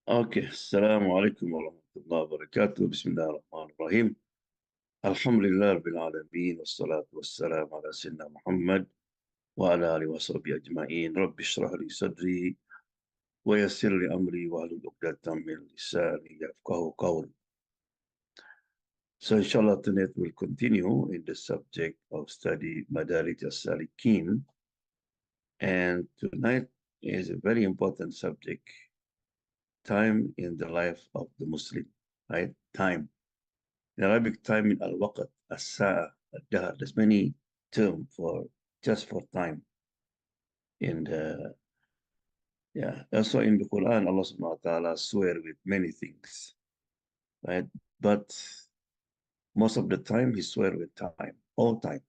اوكي، السلام عليكم ورحمة الله وبركاته. بسم الله الرحمن الرحيم. الحمد لله رب العالمين، والصلاة والسلام على سيدنا محمد وعلى آله وصحبه أجمعين. رب اشرح لي صدري ويسر لي أمري واحلل عقدة من لساني يفقهوا قولي. So inshallah tonight we'll continue in the subject of study MADARIJUS SALIKIN, and tonight is a very important subject: time in the life of the Muslim, right? Time. In Arabic, time in al-waqt, as-sa'a, al-dahr. There's many terms for just for time. In the also in the Quran, Allah subhanahu wa ta'ala swear with many things, right? But most of the time he swear with time, all time.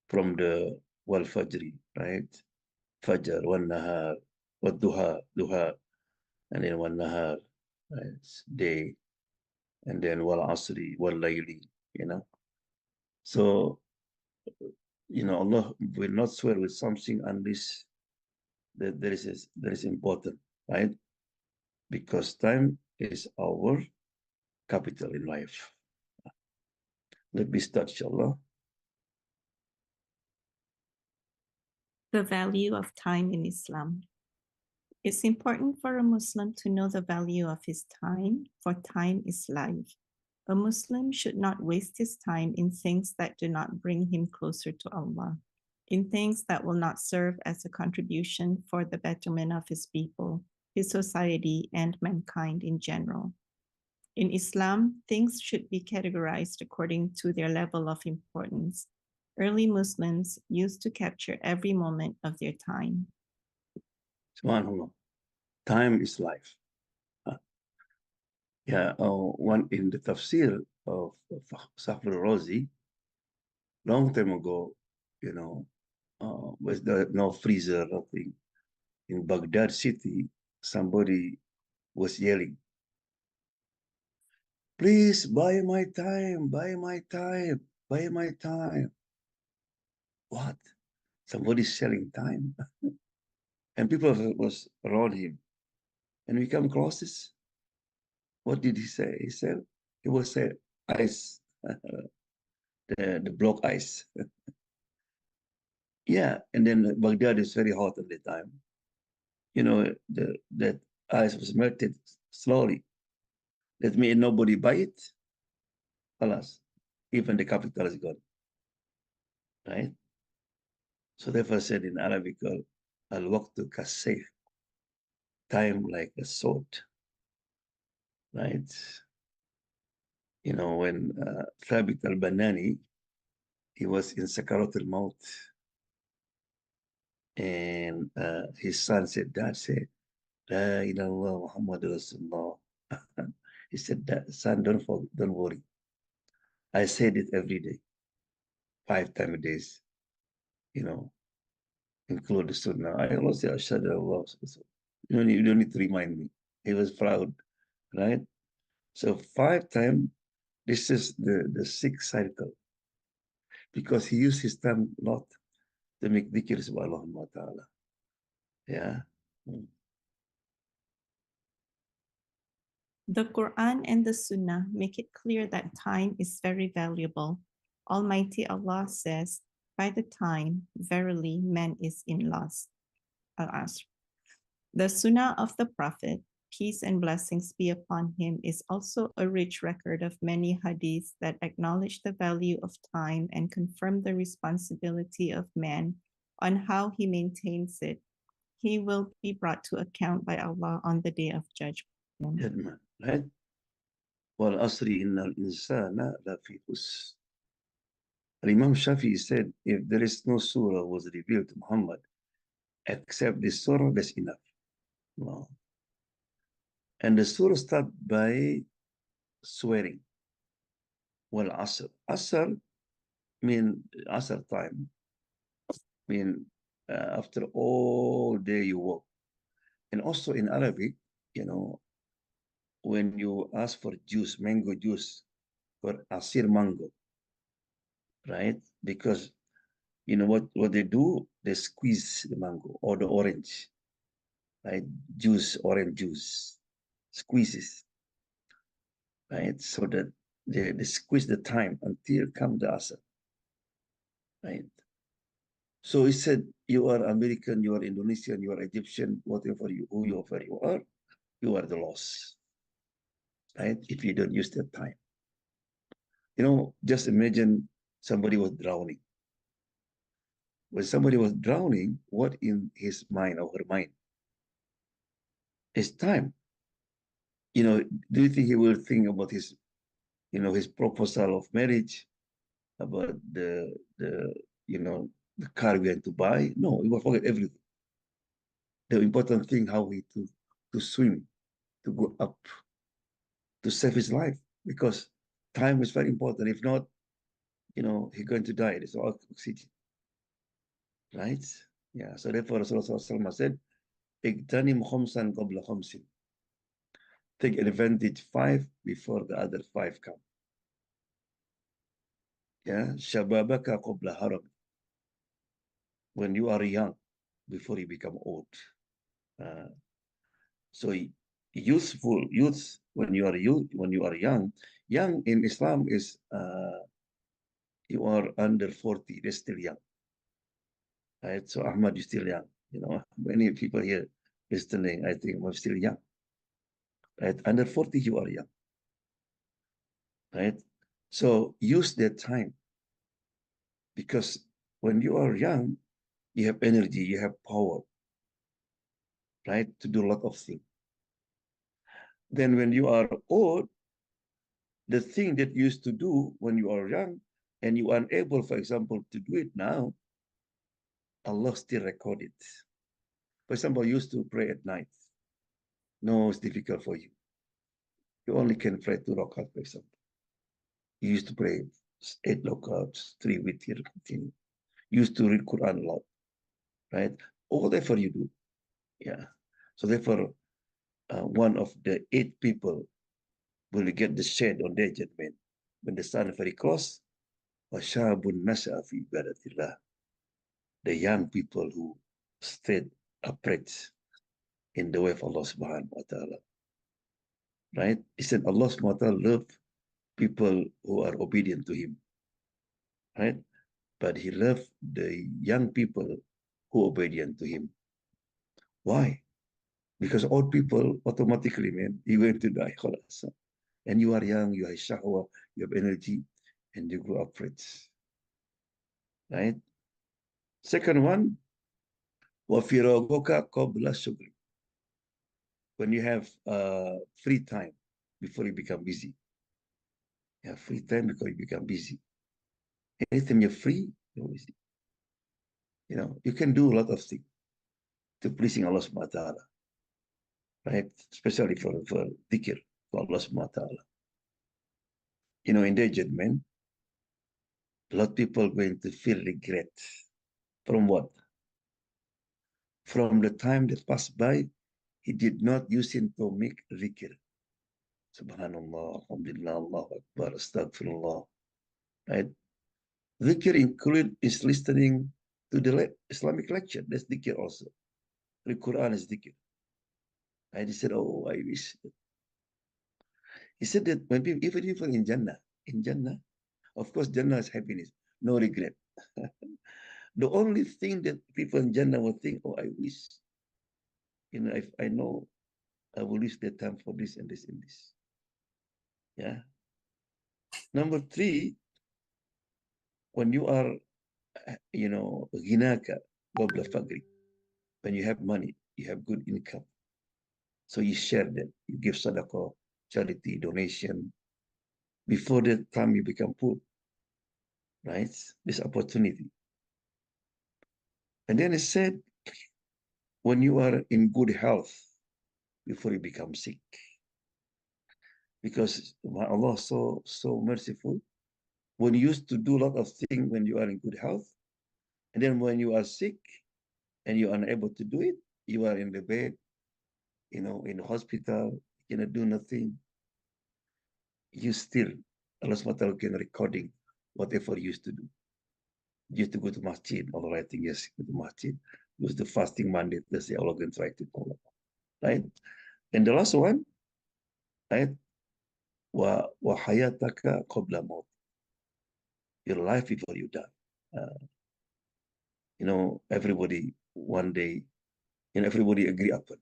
From the wal fajri, right? Fajr, wal nahar, wal duha, duha, and then wal nahar, right? It's day, and then wal asri, wal layli, you know. So Allah will not swear with something unless that is important, right? Because time is our capital in life. Let me start, inshallah. The value of time in Islam. It's important for a Muslim to know the value of his time, for time is life. A Muslim should not waste his time in things that do not bring him closer to Allah, in things that will not serve as a contribution for the betterment of his people, his society, and mankind in general. In Islam, things should be categorized according to their level of importance. Early Muslims used to capture every moment of their time. Subhanallah. Time is life. One in the tafsir of Safr Razi, long time ago, with no freezer, nothing. In Baghdad city, somebody was yelling, "Please buy my time, buy my time, buy my time." What? Somebody's selling time? And people was around him. And we come across this. What did he say? He will say ice, the block ice. Yeah, and then Baghdad is very hot at the time. That ice was melted slowly. That means nobody buy it. Alas, even the capital is gone, right? So therefore said in Arabic, al-waqtu kasayf, time like a sword, right? When Thabit al-Banani, he was in Sakarat al-Maut, and his son said, "Dad, say, La ilaha Muhammad Rasulullah." He said, "Son, don't worry. I said it every day, 5 times a day, include the Sunnah. I always say, Ashhadu Allah." You don't need to remind me. He was proud, right? So 5 times, this is the sixth cycle, because he used his time a lot to make dhikrs of Allah subhanahu wa ta'ala. Yeah. The Quran and the Sunnah make it clear that time is very valuable. Almighty Allah says, "By the time, verily, man is in loss." Al-Asr. The Sunnah of the Prophet, peace and blessings be upon him, is also a rich record of many hadiths that acknowledge the value of time and confirm the responsibility of man on how he maintains it. He will be brought to account by Allah on the day of judgment. Right? وَالْعَصْرِ إِنَّ الْإِنسَانَ لَفِي خُسْرٍ. Imam Shafi'i said, if there is no surah was revealed to Muhammad except this surah, that's enough. Wow. And the surah start by swearing. Well, Asr. Asr mean Asr time. Mean after all day you work. And also in Arabic, when you ask for juice, mango juice, for asir mango, right? Because what they do, they squeeze the mango or the orange, right? Orange juice. squeezes, right? So that they squeeze the time until come the asr, right? So he said, you are American, you are Indonesian, you are Egyptian, whatever whoever you are the loss, right? If you don't use that time. You know, just imagine somebody was drowning. When somebody was drowning, what in his mind or her mind? It's time. You know, do you think he will think about his, you know, his proposal of marriage, about the you know, the car we going to buy? No, he will forget everything. The important thing, how he to swim, to go up, to save his life, because time is very important. If not, you know, he's going to die. It's oxygen, right? Yeah. So therefore, Rasulullah said, "Igtanim khomsan qabla khomsin." Take advantage 5 before the other 5 come. Yeah, shababaka qabla haram. When you are young, before you become old. So youthful, youth when you are young. Young in Islam is you are under 40. They're still young. Right? So Ahmad, you're still young. You know, many people here listening, I think we're still young. Right? Under 40, you are young. Right? So use that time, because when you are young, you have energy, you have power, right, to do a lot of things. Then when you are old, the thing that you used to do when you are young and you are unable, for example, to do it now, Allah still record it. For example, you used to pray at night. No, it's difficult for you. You only can pray 2 rakat, for example. You used to pray 8 rakats, 3 witr, continue. You used to read Quran a lot, right? Whatever you do, yeah. So therefore, one of the 8 people will get the shade on their judgment when the sun is very close. وَشَابٌ نَشَأَ فِي عِبَادَةِ اللَّهِ. The young people who stayed upright in the way of Allah subhanahu wa ta'ala. Right? He said Allah subhanahu wa ta'ala love people who are obedient to him. Right? But he loved the young people who are obedient to him. Why? Because old people automatically, man, you're going to die. And you are young, you have shahwa, you have energy, and you grow upright. Right? Second one, وَفِرَاغُكَ قَبْلَ الشُّغْلِ. When you have free time before you become busy. You have free time before you become busy. Anytime you're free, you're busy. You know, you can do a lot of things to pleasing Allah subhanahu wa ta'ala. Right? Especially for dhikr, for Allah subhanahu wa ta'ala. You know, in their judgment, a lot of people are going to feel regret. From what? From the time that passed by, he did not use it to make dhikr. Subhanallah, alhamdulillah, Allahu Akbar, astaghfirullah. Right? Dhikr include is listening to the Islamic lecture. That's dhikr also. The Quran is dhikr. And he said, oh, I wish. He said that when people, even people in Jannah, of course, Jannah is happiness, no regret. The only thing that people in Jannah will think, oh, I wish, you know, if I know I will use that time for this and this and this. Yeah. Number 3, when you are, you know, ghinaka, qabla fagri, when you have money, you have good income. So you share that, you give sadaqah, charity, donation, before the time you become poor, right? This opportunity. And then it said, when you are in good health, before you become sick. Because Allah is so merciful. When you used to do a lot of things when you are in good health, and then when you are sick and you are unable to do it, you are in the bed, you know, in the hospital, you cannot do nothing. You still, Allah SWT can recording whatever you used to do. You used to go to masjid, Allah writing, yes, go to masjid. Use the fasting Monday, Thursday, Allah can try to follow. Right? And the last one, right? وحياتك قبل موت. Your life before you die. Everybody one day, everybody agree upon.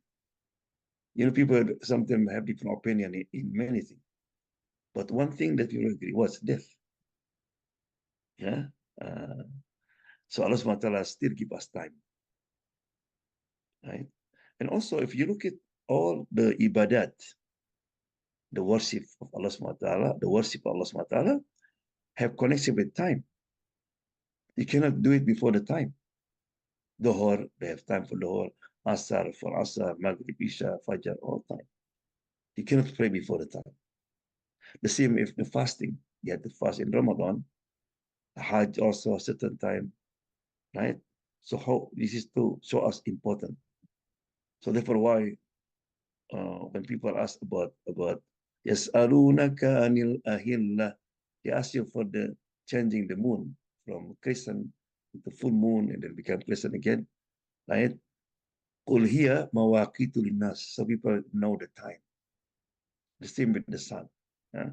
People sometimes have different opinion in many things. But one thing that you agree was death. Yeah. So Allah subhanahu wa ta'ala still give us time. Right? And also, if you look at all the ibadat, the worship of Allah subhanahu wa ta'ala, the worship of Allah subhanahu wa ta'ala have connection with time. You cannot do it before the time. Dhuhr, they have time for Dhuhr, Asar for Asar, Maghrib, Isha, Fajr, all time. You cannot pray before the time. The same if the fasting, you have to fast in Ramadan, Hajj also a certain time, right? So how this is to show us important. So therefore, why when people ask about yas'alunaka anil ahillah, they ask you for the changing the moon from Christian to full moon and then become Christian again, right? Qul hiya mawaqitu linnas, so people know the time. The same with the sun. Huh?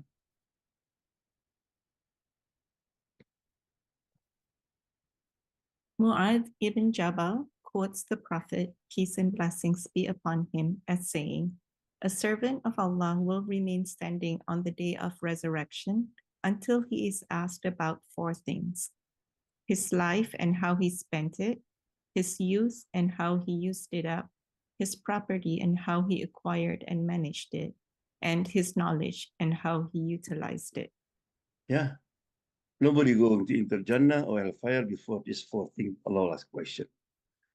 Mu'adh ibn Jabal quotes the Prophet, peace and blessings be upon him, as saying, "A servant of Allah will remain standing on the day of resurrection until he is asked about four things: his life and how he spent it, his youth and how he used it up, his property and how he acquired and managed it, and his knowledge and how he utilized it." Yeah. Nobody going to enter Jannah or hellfire before this fourth thing Allah asked question.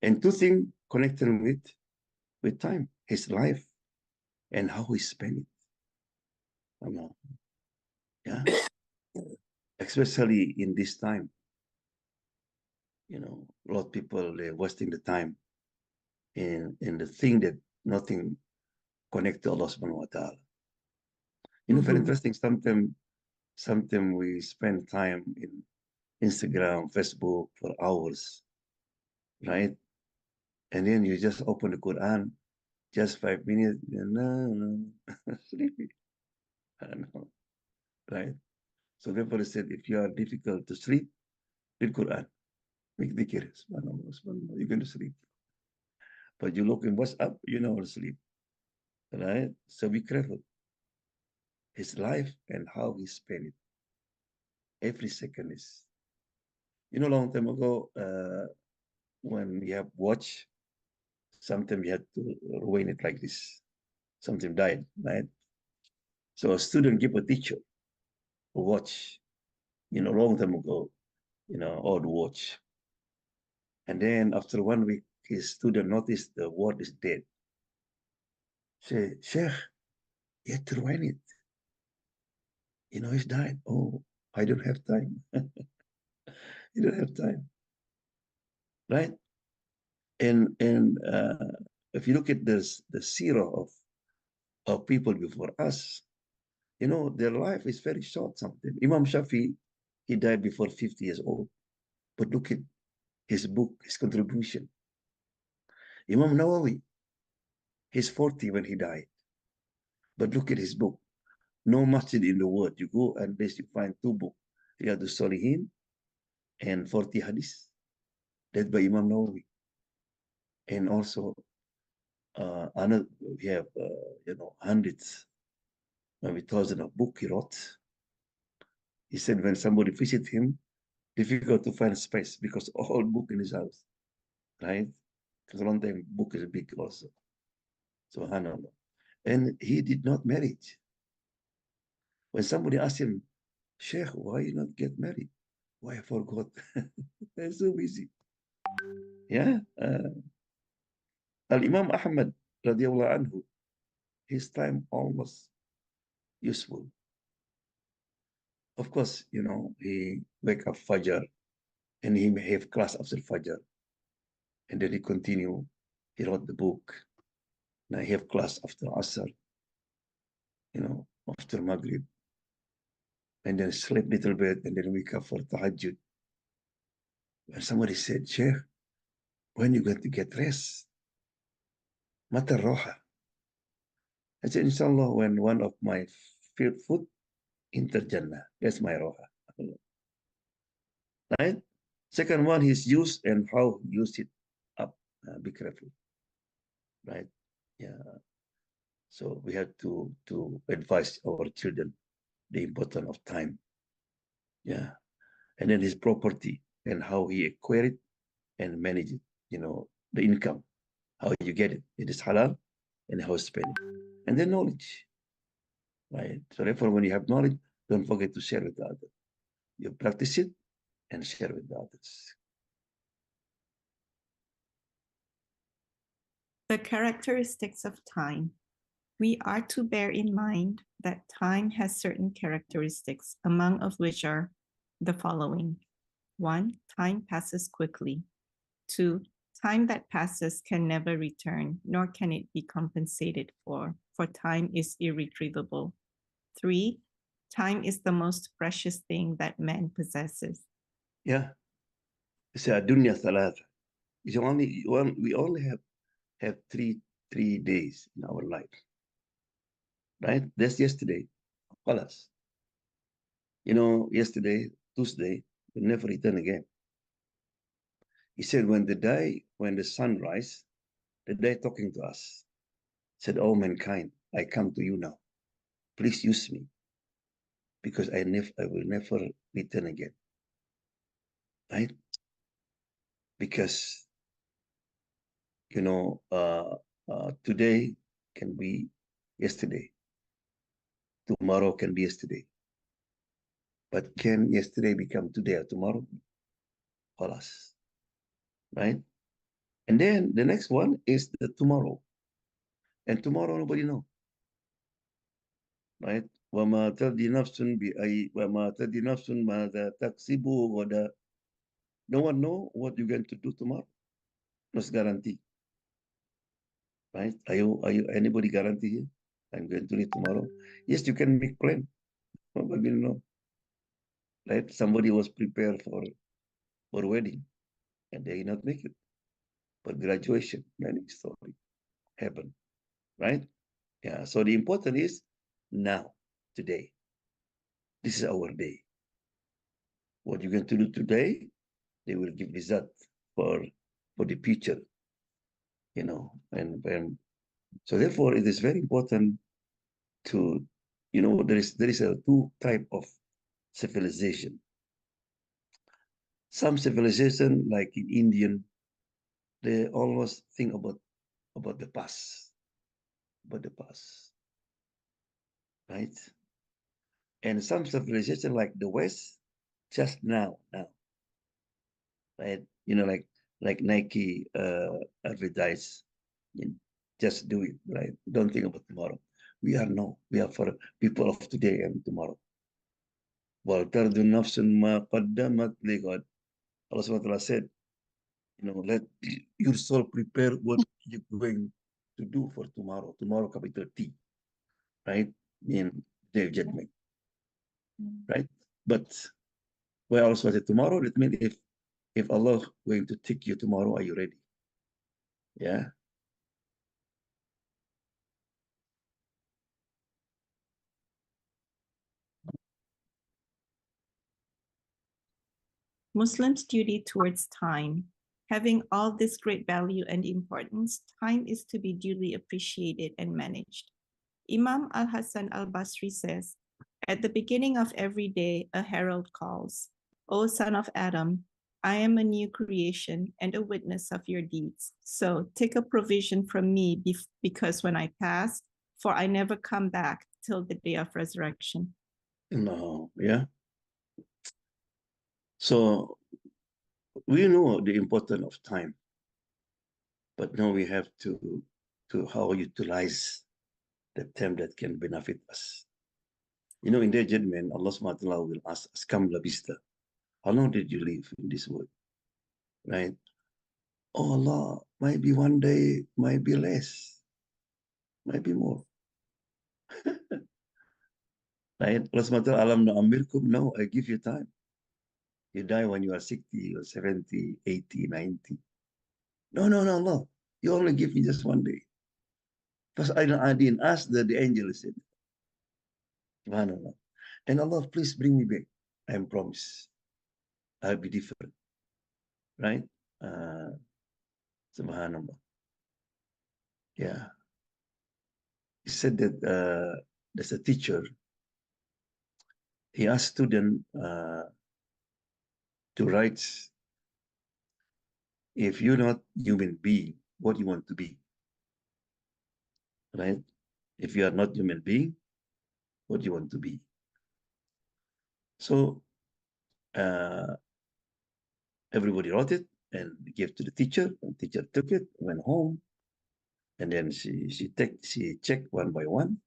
And two things connected with time, his life and how he spent it. Yeah. Especially in this time. A lot of people are wasting the time in the thing that nothing connect to Allah subhanahu wa ta'ala. Very interesting. Sometimes we spend time in Instagram, Facebook for hours, right? And then you just open the Quran, just 5 minutes, sleepy. I don't know, right? So therefore said, if you are difficult to sleep, read Quran, make dhikr, you're going to sleep. But you look in WhatsApp, you know how to sleep, right? So be careful. His life and how he spent it. Every second is, long time ago, when we have watch, sometimes we had to ruin it like this. Something died, right? So a student give a teacher a watch, long time ago, old watch. And then after 1 week, his student noticed the watch is dead. Say, Sheikh, you had to ruin it. He's died. Oh, I don't have time. You don't have time, right? And if you look at this, the seerah of people before us, their life is very short sometimes. Imam Shafi, he died before 50 years old. But look at his book, his contribution. Imam Nawawi, he's 40 when he died. But look at his book. No masjid in the world. You go and you find two books. Riyadus Salihin and 40 hadith. That's by Imam Nawawi. And also, another, we have, hundreds, maybe thousands of books he wrote. He said when somebody visit him, difficult to find space because all book in his house, right? Because a long time book is big also. Subhanallah. And he did not marry. When somebody asked him, Sheikh, why you not get married? Why I forgot? I'm so busy. Yeah. Al-Imam Ahmad, radiallahu anhu, his time almost useful. Of course, he wake up Fajr and he may have class after Fajr. And then he continue, he wrote the book. Now he have class after Asr, after Maghrib. And then sleep a little bit and then wake up for Tahajjud. And somebody said, Sheikh, when you going to get rest? Mata roha. I said, inshallah, when one of my foot enter Jannah, that's my roha. Right? Second one, his use and how he used it up. Be careful. Right? Yeah. So we have to advise our children the importance of time. Yeah. And then his property and how he acquire it and manage it. You know, the income, how you get it. It is halal and how to spend it. And then knowledge. Right? So therefore, when you have knowledge, don't forget to share with others. You practice it and share with others. The characteristics of time. We are to bear in mind that time has certain characteristics, among of which are the following. 1. Time passes quickly. 2. Time that passes can never return, nor can it be compensated for time is irretrievable. 3. Time is the most precious thing that man possesses. Yeah. It's a dunya thalatha. It's only one, we only have three days in our life. Right? That's yesterday. Khalas. You know, yesterday, Tuesday, will never return again. He said, when the sun rise, the day talking to us, said, oh mankind, I come to you now. Please use me, because I will never return again. Right? Because, you know, today can be yesterday. Tomorrow can be yesterday. But can yesterday become today or tomorrow? Khalas. Right? And then the next one is the tomorrow. And tomorrow nobody knows. Right? وما تدري نفس بأي وما تدري نفس ماذا تكسب غدا. No one know what you're going to do tomorrow. No guarantee. Right? Are you anybody guarantee here? I'm going to read tomorrow. Yes, you can make plan. Nobody know. Right? Somebody was prepared for wedding and they did not make it. But graduation, many story happen. Right? Yeah. So the important is now, today. This is our day. What you're going to do today, they will give result for the future, you know. And so therefore, it is very important to, you know, there is a two type of civilization. Some civilization, like in Indian, they always think about the past, right? And some civilization, like the West, just now, right? You know, like Nike advertise, you know, just do it, right? Don't think about tomorrow. We are for people of today and tomorrow. وَلْتَرْدُ نَفْسٌ مَا قَدَّمَتْ لِغَدٍ. Allah SWT said, you know, let your soul prepare what you're going to do for tomorrow. Tomorrow, capital T, right? In day of judgment, right? But where Allah said tomorrow, that means if Allah going to take you tomorrow, are you ready? Yeah. Muslims' duty towards time. Having all this great value and importance, time is to be duly appreciated and managed. Imam al-Hasan al-Basri says, at the beginning of every day, a herald calls, O son of Adam, I am a new creation and a witness of your deeds. So take a provision from me because when I pass, for I never come back till the day of resurrection. No, yeah. So we know the importance of time, but now we have to how utilize the time that can benefit us. You know, in their judgment, Allah SWT will ask us, Kam labista, how long did you live in this world? Right? Oh Allah, might be one day, might be less, might be more. Right? Allah SWT, alam na'amirkum, no, I give you time. You die when you are 60 or 70, 80, 90. No, Allah, you only give me just one day. Because I didn't ask the angel, I said, subhanallah. And Allah, please bring me back. I promise. I'll be different. Right? Uh, subhanallah. Yeah. He said that there's a teacher. He asked student to write, if you're not human being, what you want to be, right? If you are not human being, what you want to be. So everybody wrote it and gave to the teacher. And teacher took it, went home, and then she checked one by one,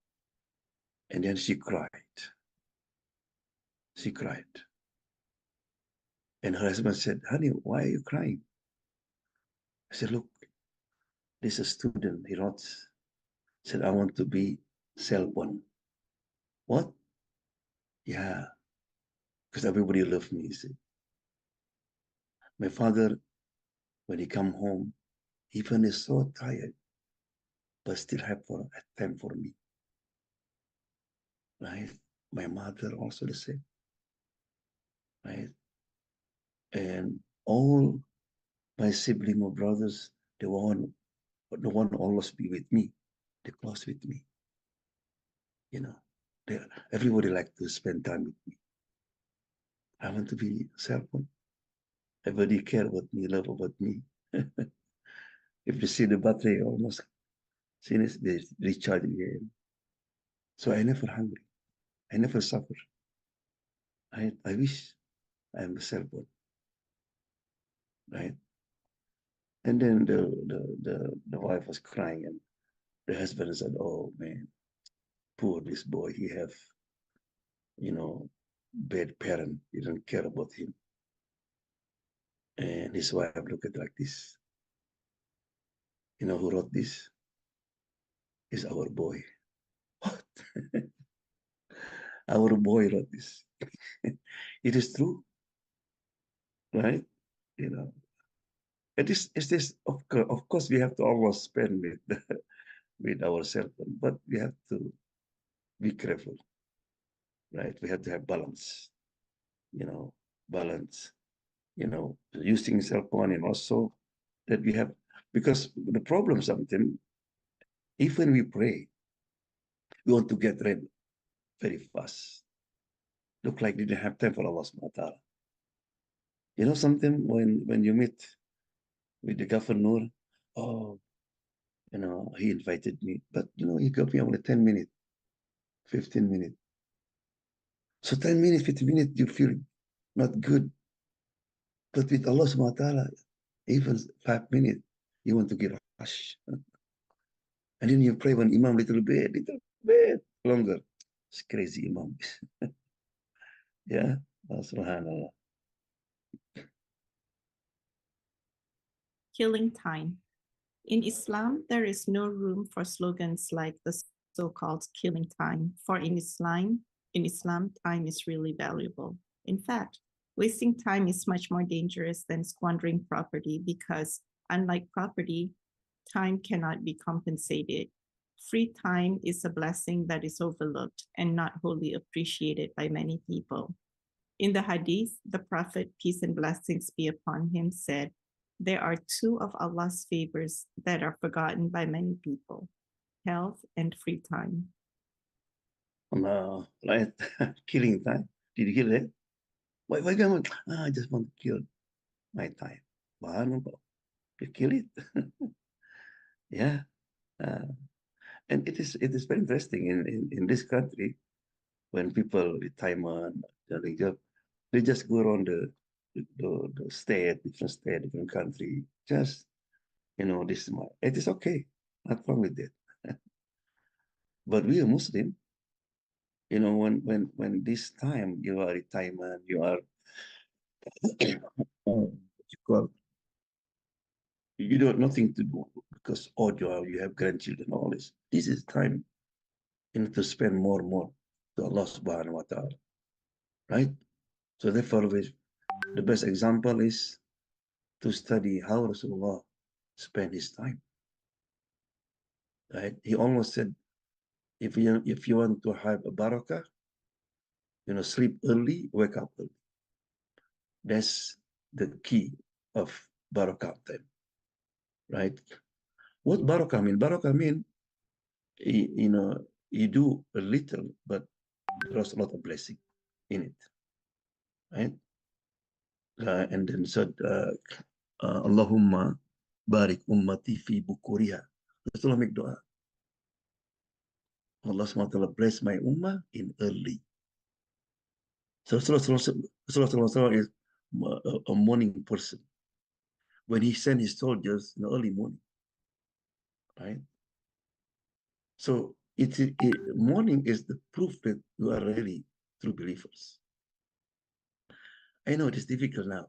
and then she cried. She cried. And her husband said, honey, why are you crying? I said, look, this is a student. He wrote, said, I want to be cell one. What? Yeah, because everybody loved me, he said. My father, when he come home, even is so tired, but still have time for me. Right? My mother also the same. Right? And all my sibling or brothers, the one always be with me. They close with me. You know, everybody like to spend time with me. I want to be self-one. Everybody care about me, love about me. If you see the battery almost finished, they recharge again. So I never hungry. I never suffer. I wish I am the self-one. Right? And then the wife was crying, and the husband said, oh man, poor this boy, he have, bad parent, he don't care about him. And his wife looked at like this. You know who wrote this? Is our boy. What? Our boy wrote this. It is true, right? You know, it is of course we have to always spend with with ourselves, but we have to be careful, right? We have to have balance, balance, using cell phone, and also that we have, because the problem sometimes, even we pray, we want to get ready very fast. Look like they didn't have time for Allah subhanahu wa ta'ala. You know something, when you meet with the governor, oh, he invited me, but he gave me only 10 minutes, 15 minutes. So 10 minutes, 15 minutes, you feel not good. But with Allah subhanahu wa ta'ala, even 5 minutes, you want to give a rush. And then you pray one imam little bit longer. It's crazy imam. Yeah, subhanallah. Killing time. In Islam, there is no room for slogans like the so-called killing time, for in Islam, time is really valuable. In fact, wasting time is much more dangerous than squandering property because, unlike property, time cannot be compensated. Free time is a blessing that is overlooked and not wholly appreciated by many people. In the Hadith, the Prophet, peace and blessings be upon him, said, there are two of Allah's favors that are forgotten by many people, health and free time. Right? Killing time. Did you hear that? Why can't I just want to kill my time. You kill it. Yeah. And it is very interesting in this country, when people retirement, they just go around the state, different country. Just, this is it is okay. Not wrong with that. But we are Muslim, when this time you are retirement, you are what you call, you don't nothing to do because you have grandchildren, all this. This is time to spend more and more to Allah subhanahu wa ta'ala. Right? So therefore, the best example is to study how Rasulullah spent his time. right? He always said, if you want to have a barakah, sleep early, wake up early. That's the key of barakah time, right? What barakah mean? Barakah mean, you do a little, but there's a lot of blessing in it, right? And then said, Allahumma barik ummati fi bukuriha. Rasulullah make doa. Allah SWT bless my ummah in early. So Rasulullah is a morning person. When he sent his soldiers in the early morning, right? So morning is the proof that you are really true believers. I know it is difficult now,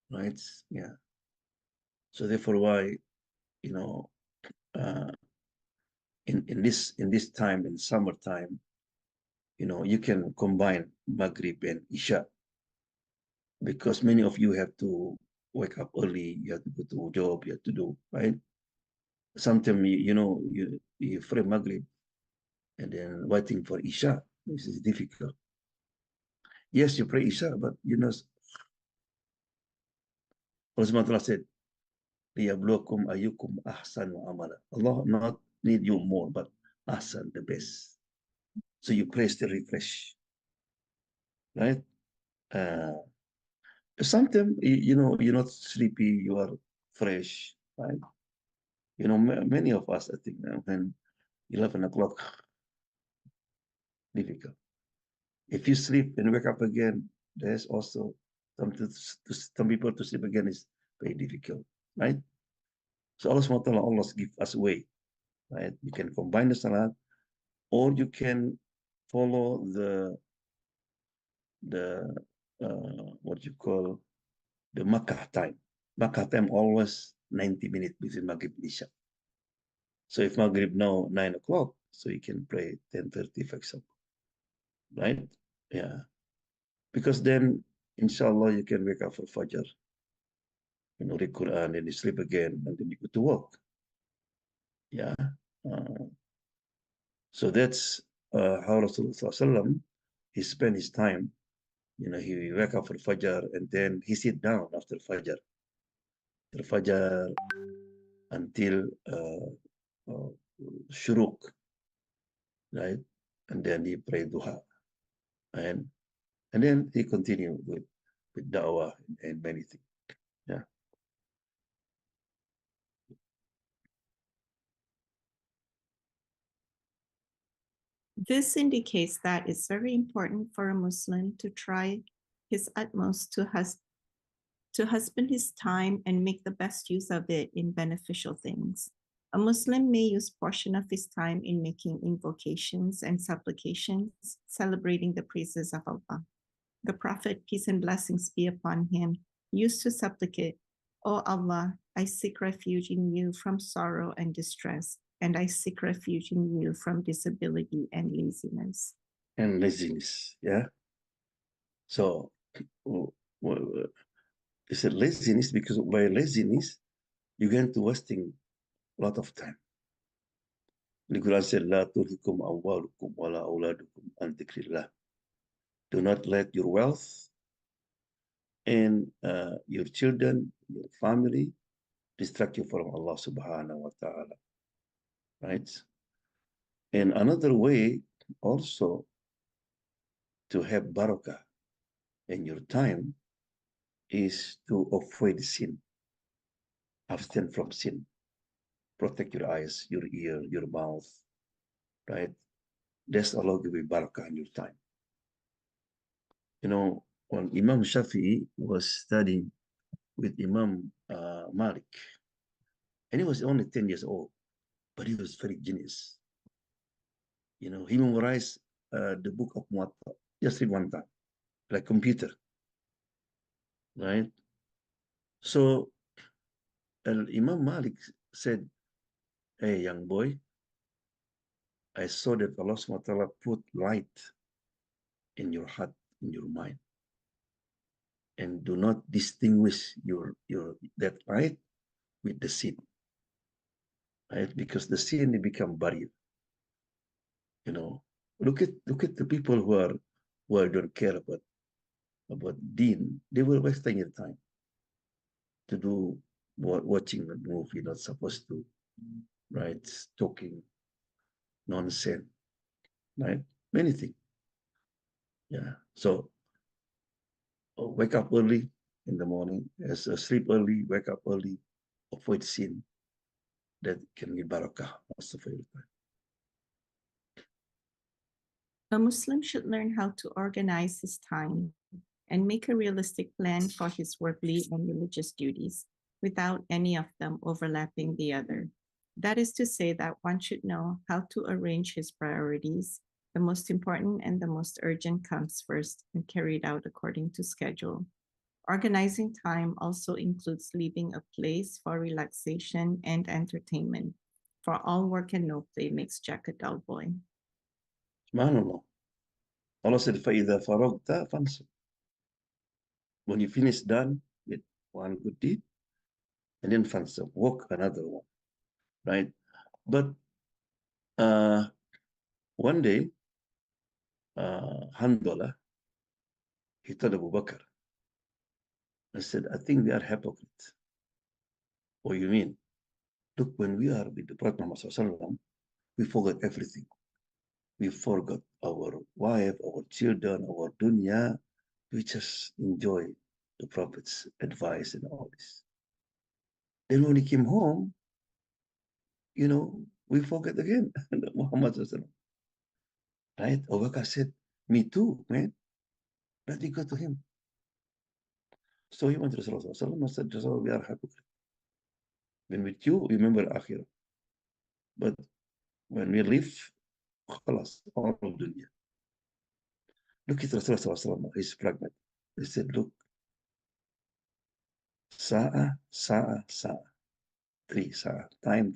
right? Yeah. So therefore, why, uh, in this time, in summertime, you can combine Maghrib and Isha, because many of you have to wake up early, you have to go to a job, you have to do, right? Sometimes, you pray Maghrib and then waiting for Isha. This is difficult. Yes, you pray Isha, but Allah said, liyabluwakum ayyukum ahsanu amala. Allah not need you more, but ahsan, the best. So you pray still refresh, right? Sometimes, you're not sleepy, you are fresh, right? Many of us, I think, when 11 o'clock, difficult. If you sleep and wake up again, there's also some people to sleep again is very difficult, right? So Allah SWT always give us a way, right? You can combine the salat, or you can follow the what you call the Makkah time. Makkah time always 90 minutes between Maghrib and Isha. So if Maghrib now 9 o'clock, so you can pray 10:30, for example, right? Yeah, because then inshallah you can wake up for Fajr, read Quran, and you sleep again, and then you go to work. Yeah. Uh, so that's how Rasulullah he spent his time. He wake up for Fajr, and then he sit down after Fajr. After Fajr until Shuruk, right? And then he pray Duha. And then he continue with da'wah and many things. Yeah. This indicates that it's very important for a Muslim to try his utmost to husband his time and make the best use of it in beneficial things. A Muslim may use portion of his time in making invocations and supplications, celebrating the praises of Allah. The Prophet, peace and blessings be upon him, used to supplicate, "O Allah, I seek refuge in you from sorrow and distress, and I seek refuge in you from disability and laziness." And laziness. Yeah. So it's a laziness, because by laziness, you get into wasting a lot of time. The Quran said, "La tulhikum amwalukum wala auladukum an dhikrillah." Do not let your wealth and your children, your family, distract you from Allah subhanahu wa ta'ala, right? And another way also to have barakah in your time is to avoid sin, abstain from sin, protect your eyes, your ear, your mouth, right? That's Allah give you barakah in your time. When Imam Shafi'i was studying with Imam Malik, and he was only 10 years old, but he was very genius. He memorized the book of Muwatta just in one time, like computer, right? So Imam Malik said, "Hey, young boy, I saw that Allah SWT put light in your heart, in your mind, and do not distinguish that light with the sin. right? Because the sin become barrier. You know, look at the people who don't care about deen. They will wasting your time to do watching a movie not supposed to, right? Talking nonsense, right? Many things. Yeah. So wake up early in the morning, sleep early, wake up early, avoid sin. That can be barakah most of the time. A Muslim should learn how to organize his time and make a realistic plan for his worldly and religious duties without any of them overlapping the other. That is to say that one should know how to arrange his priorities. The most important and the most urgent comes first and carried out according to schedule. Organizing time also includes leaving a place for relaxation and entertainment. For all work and no play makes Jack a dull boy. Subhanallah. Allah said, فَإِذَا فَرَغْتَ فَانْصِبْ. When you finish done with one good deed, and then fansib, work another one, right? But one day, Hanbala, he told Abu Bakr, I said, I think they are hypocrites. What do you mean? Look, when we are with the Prophet Muhammad, we forget everything. We forgot our wife, our children, our dunya. We just enjoy the Prophet's advice and all this. Then when he came home, we forget again Muhammad, right? Abu Bakr said, me too, man. Let me go to him. So he went to Rasulullah and said, Rasulullah, we are hypocrites. When with you, remember Akhirah. But when we live, khalas, all of dunya. Look at Rasulullah, he's pragmatic. He said, look, sa'a, sa'a, sa'a. 3 sa'a. Time.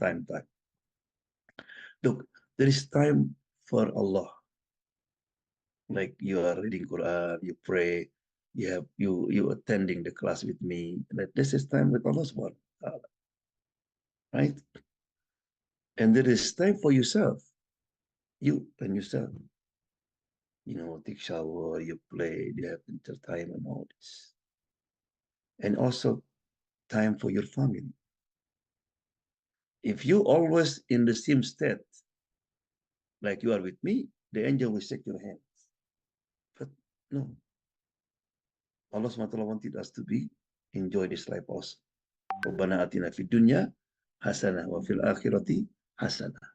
Look, there is time for Allah. Like you are reading Quran, you pray, you attending the class with me. Like this is time with Allah subhanahu wa ta'ala. Right? And there is time for yourself. You and yourself. Take shower, you play, you have entertainment, all this. And also time for your family. If you always in the same state, like you are with me, the angel will shake your hands. But no. Allah SWT wanted us to enjoy this life also. Rabbana atina fid dunya hasanah wa fil akhirati hasanah.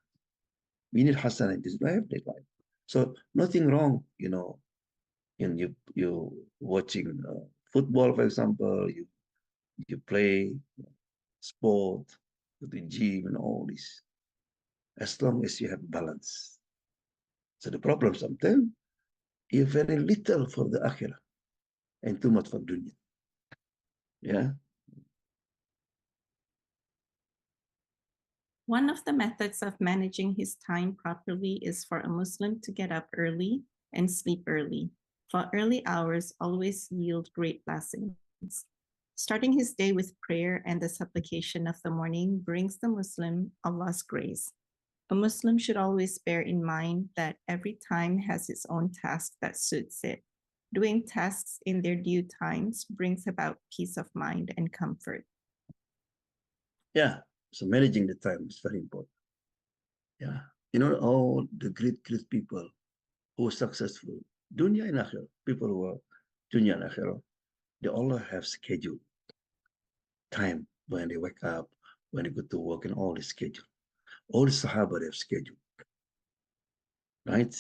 We need hasanah in this life, that life. So nothing wrong, in you watching football, for example, you play sport, go to the gym and all this, as long as you have balance. So the problem sometimes, you very little for the akhirah and too much for dunya. Yeah. One of the methods of managing his time properly is for a Muslim to get up early and sleep early, for early hours always yield great blessings. Starting his day with prayer and the supplication of the morning brings the Muslim Allah's grace. A Muslim should always bear in mind that every time has its own task that suits it. Doing tasks in their due times brings about peace of mind and comfort. Yeah. So managing the time is very important. Yeah. All the great people who are successful, dunya and akhirah, people who are dunya and akhirah, they all have schedule, time when they wake up, when they go to work, and all the schedule. All the Sahaba have schedule, right?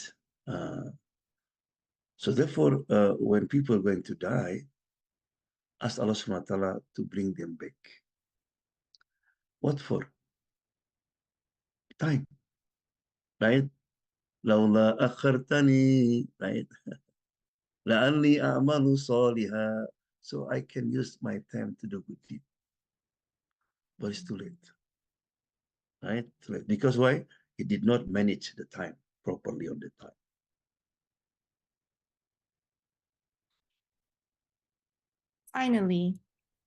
So therefore, when people are going to die, ask Allah subhanahu wa ta'ala to bring them back. What for? Time, right? لولا أخرتني, right? لأني أعمل صالحا, so I can use my time to do good deed. But it's too late, right? Too late. Because why? He did not manage the time properly on the time. Finally,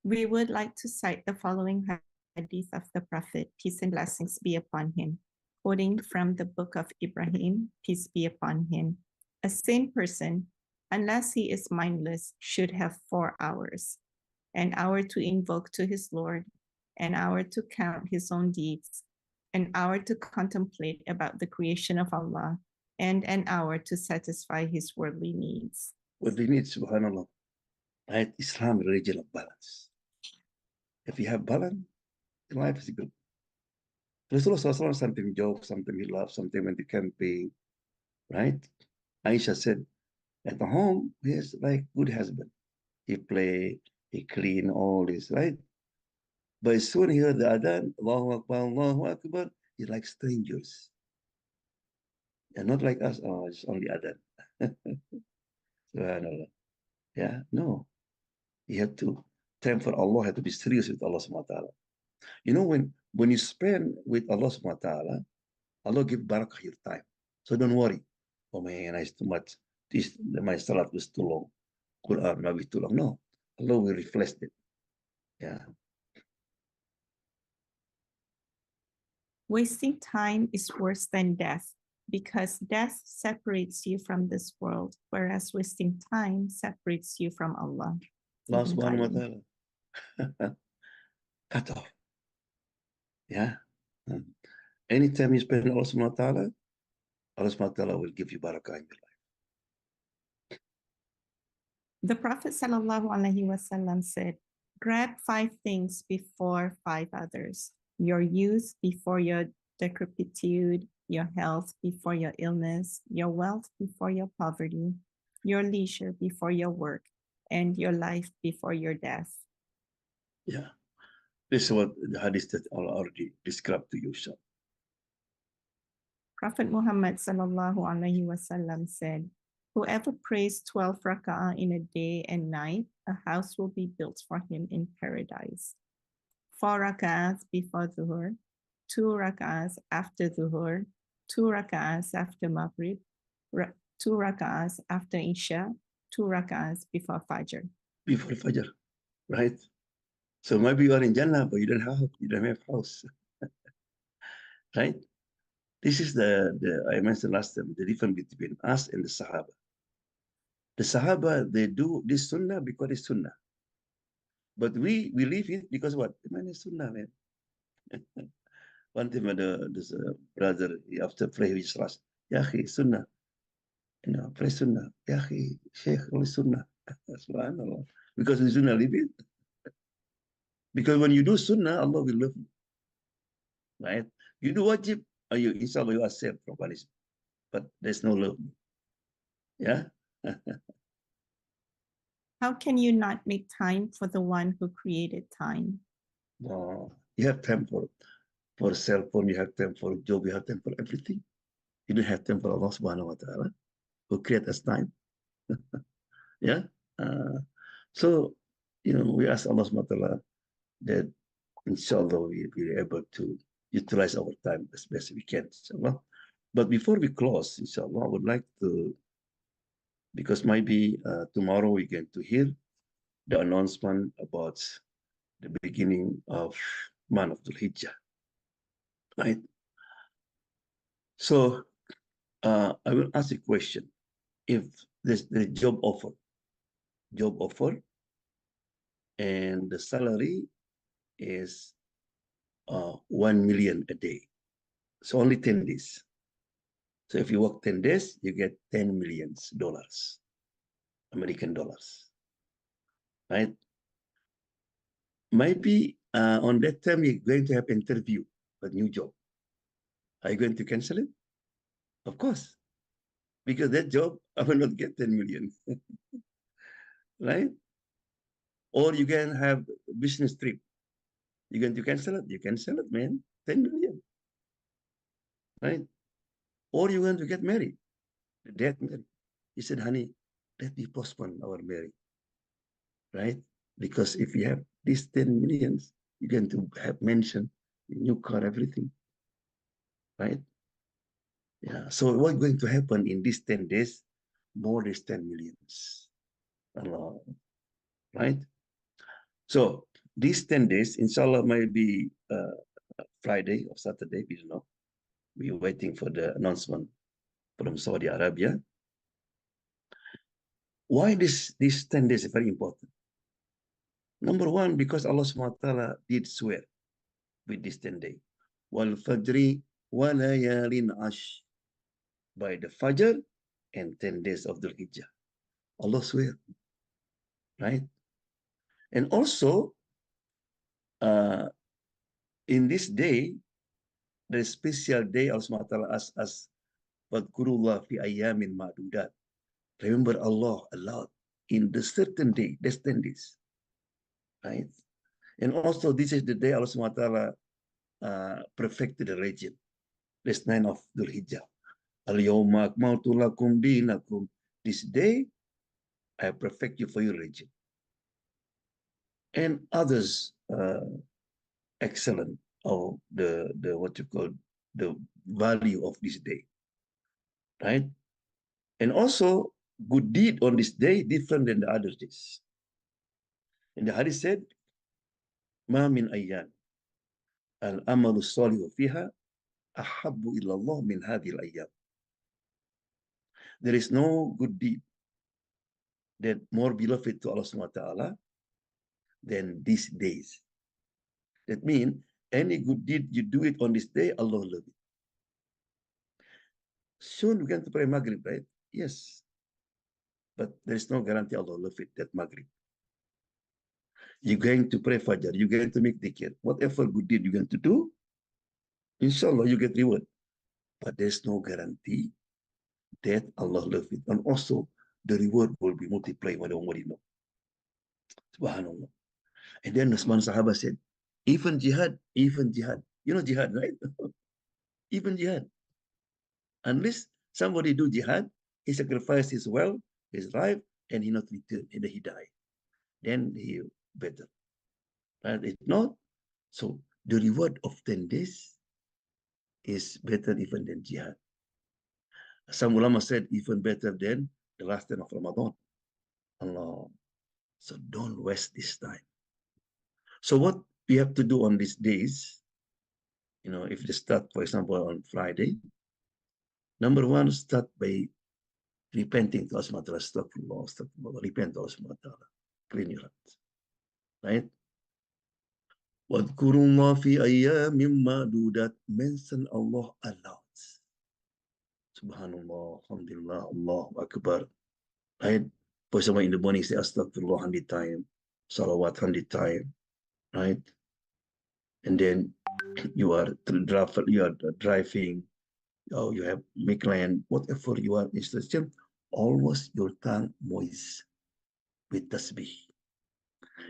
we would like to cite the following hadith of the Prophet, peace and blessings be upon him, quoting from the book of Ibrahim, peace be upon him. A sane person, unless he is mindless, should have 4 hours, an hour to invoke to his Lord, an hour to count his own deeds, an hour to contemplate about the creation of Allah, and an hour to satisfy his worldly needs. Worldly needs, subhanAllah. Right? Islam, religion of balance. If you have balance, life is good. Rasulullah SAW sometimes jokes, sometimes he laughs, sometimes went to camping, right? Aisha said, at the home, he is like good husband. He play, he clean, all this, right? But as soon as he heard the adhan, Allahu Akbar, he's like strangers. And not like us, oh, it's only adhan. Subhanallah. Yeah, no. You have to, time for Allah, have to be serious with Allah subhanahu wa ta'ala. You know, when you spend with Allah subhanahu wa ta'ala, Allah give barakah your time. So don't worry. Oh man, it's too much. My salat was too long. Quran maybe too long. No. Allah will reflect it. Yeah. Wasting time is worse than death, because death separates you from this world, whereas wasting time separates you from Allah. Allah subhanahu wa ta'ala. Cut off. Yeah. Anytime you spend Allah subhanahu wa ta'ala, Allah subhanahu wa ta'ala will give you barakah in your life. The Prophet ﷺ said, grab 5 things before 5 others. Your youth before your decrepitude, your health before your illness, your wealth before your poverty, your leisure before your work, and your life before your death. Yeah. This is what the hadith that Allah already described to you, sir. Prophet Muhammad ﷺ said, whoever prays 12 raka'ah in a day and night, a house will be built for him in paradise. 4 raka'ahs before Dhuhr, 2 raka'ahs after Dhuhr, 2 raka'ahs after Maghrib, 2 raka'ahs after Isha, 2 raka'ahs before Fajr. Before Fajr, right? So maybe you are in Jannah, but you don't have house, right? This is the I mentioned last time, the difference between us and the Sahaba. The Sahaba, they do this sunnah because it's sunnah. But we leave it because what? Man, it's sunnah, man. One time there's a brother, after pray his last, Yahi, sunnah. You know, pray sunnah. Yahi, Sheikh, only sunnah. Subhanallah. Because we sunnah, leave it. Because when you do sunnah, Allah will love you. Right? You do wajib, inshallah, you are saved from punishment. But there's no love. Yeah? How can you not make time for the one who created time? No. You have time for a cell phone, you have time for a job, you have time for everything. You don't have time for Allah subhanahu wa ta'ala, who create us time. Yeah? So, you know, we ask Allah subhanahu wa ta'ala that inshallah we'll be able to utilize our time as best we can, inshallah. But before we close, inshallah, I would like to, because maybe tomorrow we're going to hear the announcement about the beginning of month of Dhul Hijjah, right? So I will ask a question. If there's the job offer, and the salary is 1 million a day, so only 10 days. So if you work 10 days, you get $10 million, American dollars, right? Maybe on that time, you're going to have an interview for a new job. Are you going to cancel it? Of course, because that job, I will not get 10 million, right? Or you can have a business trip. You're going to cancel it? You cancel it, man, 10 million, right? Or you're going to get married, dad married. He said, honey, let me postpone our marriage, right? Because if you have these 10 millions, you're going to have mansion, new car, everything, right? Yeah. So what's going to happen in these 10 days? More than 10 millions. Allah, right? So these 10 days, inshallah, might be Friday or Saturday, we don't know. We're waiting for the announcement from Saudi Arabia. Why these 10 days is very important? Number one, because Allah subhanahu wa ta'ala did swear with this 10 days. Wal fajri wa layalin ash. By the Fajr and 10 days of Dhul Hijjah. Allah swear. Right? And also, in this day, the special day, Allah subhanahu wa ta'ala asks us, Wadkurullah fi ayyamin ma'dudat. Remember Allah a lot in the certain day, that's 10 days. Right? And also, this is the day Allah subhanahu wa ta'ala perfected the religion. That's 9 of Dhul Hijjah. Al-yawma akmaltu lakum dinakum. This day, I perfect you for your religion. And others excellent of the what you call the value of this day, right? And also good deed on this day different than the other days. And the hadith said, "Ma min ayyan al amalu salihu fiha ahabbu ila Allah min hadhil ayyam." There is no good deed that more beloved to Allah subhanahu wa ta'ala than these days. That means any good deed you do it on this day, Allah will love it. Soon we're going to pray Maghrib, right? Yes. But there is no guarantee Allah will love it, that Maghrib. You're going to pray Fajr, you're going to make dhikr. Whatever good deed you're going to do, inshallah, you get reward. But there's no guarantee that Allah loves it. And also, the reward will be multiplied when nobody knows. Subhanallah. And then Usman Sahaba said, even jihad. You know jihad, right? Even jihad. Unless somebody do jihad, he sacrificed his wealth, his life, and he not return, and he die. Then he better. And if not, so the reward of 10 days is better even than jihad. Some ulama said even better than the last 10 of Ramadan. Allah. So don't waste this time. So what we have to do on these days, you know, if they start, for example, on Friday, number one, start by repenting to Allah subhanahu wa ta'ala, astaghfirullah, repent to Allah subhanahu wa ta'ala, clean your heart, right? Wadkurullah fi ayyamin ma'dudat, mention Allah aloud. Subhanallah, alhamdulillah, Allahu Akbar, right? For example, in the morning, say astaghfirullah 100 times, salawat 100 times, right? And then you are driving, oh, you have make land, whatever you are instruction, always your tongue moist with tasbih.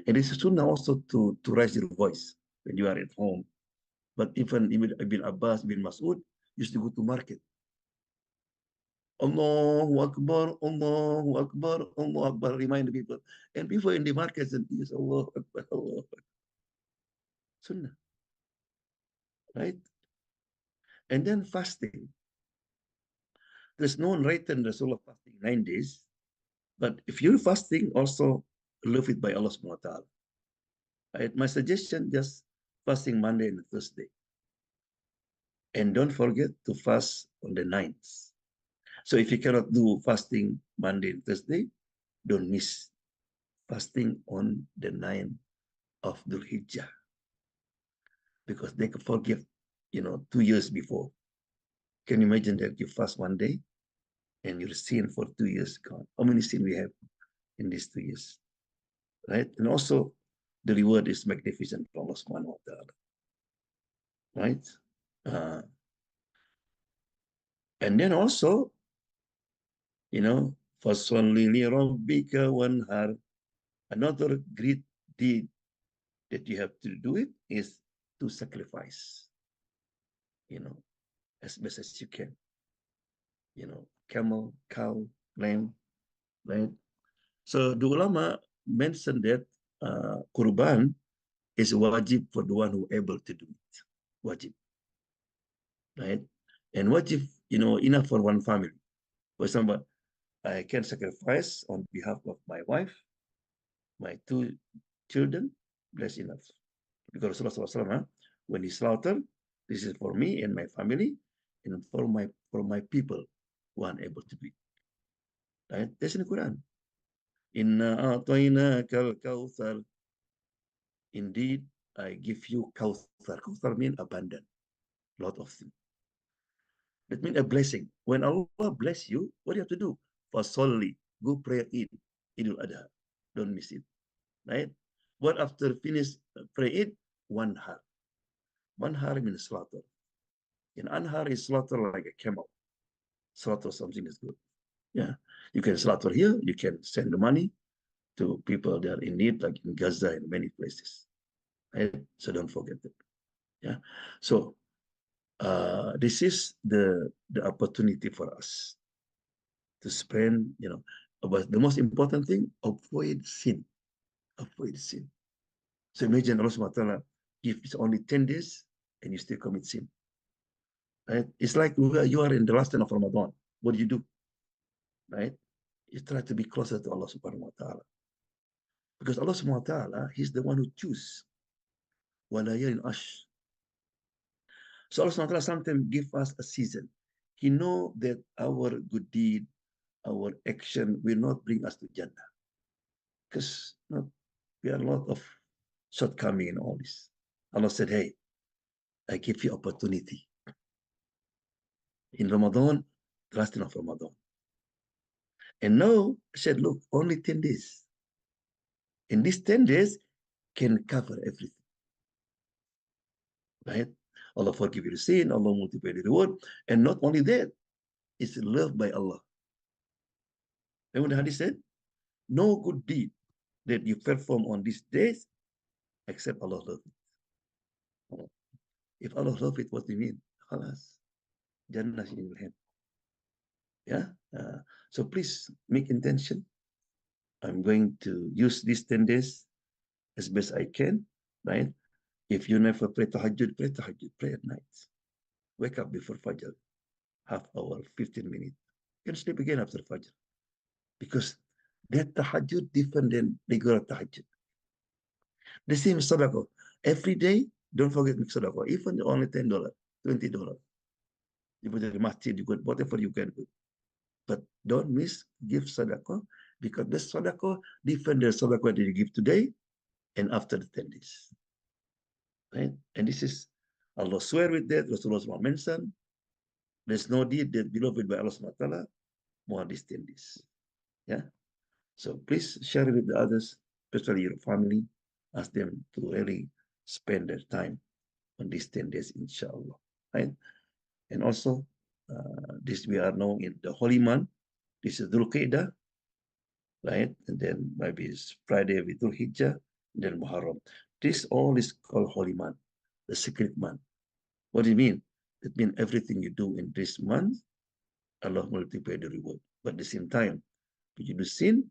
And it's sunnah also to raise your voice when you are at home. But even Ibn Abbas, Ibn Mas'ud used to go to market. Allahu Akbar, Allahu Akbar, Allahu Akbar, remind the people. And people in the market said, yes, Allahu Akbar, Allahu Akbar. Sunnah. Right? And then fasting. There's no written Rasulullah fasting 9 days, but if you're fasting, also love it by Allah subhanahu wa ta'ala. Right? My suggestion, just fasting Monday and Thursday. And don't forget to fast on the 9th. So if you cannot do fasting Monday and Thursday, don't miss fasting on the 9th of Dhul Hijjah. Because they could forgive, 2 years before. Can you imagine that you fast one day and your sin for 2 years gone? How many sin we have in these 2 years? Right? And also the reward is magnificent for Allah subhanahu wa ta'ala. Right? And then also, فَصَلِّ لِرَبِّكَ وَانْهَرْ. Another great deed that you have to do it is to sacrifice, as best as you can. Camel, cow, lamb, right? So the ulama mentioned that Qurban is wajib for the one who able to do it. Wajib. Right? And wajib, enough for one family. For example, I can sacrifice on behalf of my wife, my 2 children, that's enough. Because Rasulullah SAW When he slaughter, this is for me and my family, and for my people who are unable to be. Right? That's in the Quran. Inna a'tainaka al-kawthar. Indeed, I give you kawthar. Kawthar means abundant, lot of things. That means a blessing. When Allah bless you, what do you have to do? Fasolli, go pray Eid, Idul Adha. Don't miss it, right? What after finish pray Eid? One har. One har means slaughter. In anhar is slaughter like a camel. Slaughter something is good. Yeah, you can slaughter here. You can send the money to people that are in need, like in Gaza and many places. Right? So don't forget that. Yeah. So this is the opportunity for us to spend, but the most important thing, avoid sin. Avoid sin. So imagine Allah subhanahu wa ta'ala, if it's only 10 days and you still commit sin. Right? It's like you are in the last 10 of Ramadan. What do you do? Right? You try to be closer to Allah subhanahu wa ta'ala. Because Allah subhanahu wa ta'ala, He's the one who chooses. وَلَيَالٍ أَشْرٍ. So Allah subhanahu wa ta'ala sometimes give us a season. He know that our good deed, our action will not bring us to Jannah. Because we have a lot of shortcoming in all this. Allah said, hey, I give you opportunity. In Ramadan, the last of Ramadan. And now, I said, look, only 10 days. And these 10 days can cover everything. Right? Allah forgive your sin, Allah multiply the reward. And not only that, it's loved by Allah. Remember the hadith said, no good deed that you perform on these days except Allah loves it. If Allah loves it, what do you mean? Khalas. Jannah in your hand. Yeah. So please make intention. I'm going to use these 10 days as best I can. Right? If you never pray tahajjud, pray at night. Wake up before Fajr, half hour, 15 minutes. You can sleep again after Fajr. Because that tahajjud different than regular tahajjud. The same sadaqah. Every day, don't forget make sadaqah. Even only $10, $20. You put it in the masjid, you got whatever you can do. But don't miss give sadaqah, because the sadaqah different than sadaqah that you give today and after the 10 days. Right? And this is, Allah swear with that, Rasulullah mentioned, there's no deed that beloved by Allah subhanahu wa ta'ala more than 10 days. Yeah. So please share it with the others, especially your family. Ask them to really spend their time on these 10 days, inshallah. Right? And also, this we are now in the holy month. This is Dhul Qaidah, right? And then maybe it's Friday with Dhul Hijjah, then Muharram. This all is called holy month, the secret month. What do you mean? It means everything you do in this month, Allah multiply the reward. But at the same time, if you do sin,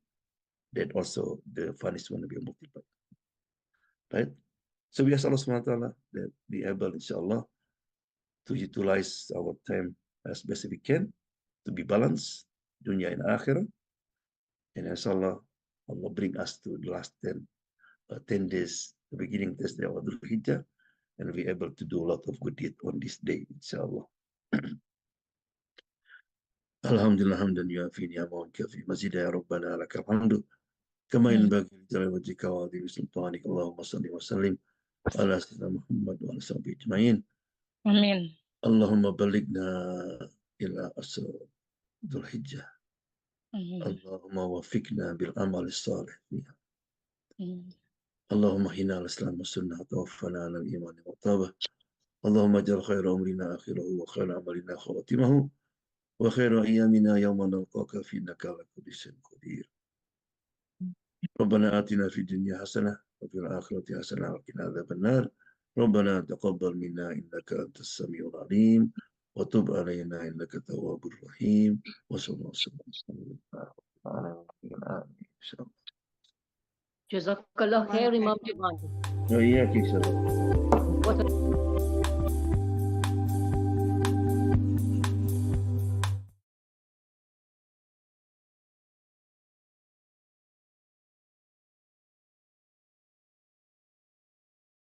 that also the punishment will be multiplied. Right? So we ask Allah subhanahu wa ta'ala that be able, inshallah, to utilize our time as best we can, to be balanced, dunya and akhirah. And inshallah, Allah bring us to the last 10 days, the beginning this day of Dhul Hijjah, and be able to do a lot of good deed on this day, inshallah. Alhamdulillah hamdan yuafi ni'amahu kafi mazida ya rabbana lakal hamdu kama yanbaghi li jalali wajhika wa 'azimi sultanik. Allahumma salli wa sallim ala sayyidina Muhammad wa ala sahbihi ajma'in. Amin. Allahumma balighna ila asr Dhul Hijjah. Allahumma wafiqna bil amal salih. Allahumma hina al-islam wa sunnah tawaffana ala al-iman wa tabah. Allahumma ajal khayra umrina akhirahu wa khayra amalina khawatimahu wa khayra ayyamina yawma nalqaka fi innaka ala kulli shay'in qadir. ربنا آتنا في الدنيا حسنة وفي الآخرة حسنة وقنا عذاب النار. ربنا تقبل منا إنك أنت السميع العليم وتب علينا إنك التواب الرحيم وصلى الله وسلم على نبينا إن شاء الله. Jazakallah khair, Imam Jamal. وإياك إن شاء الله. What a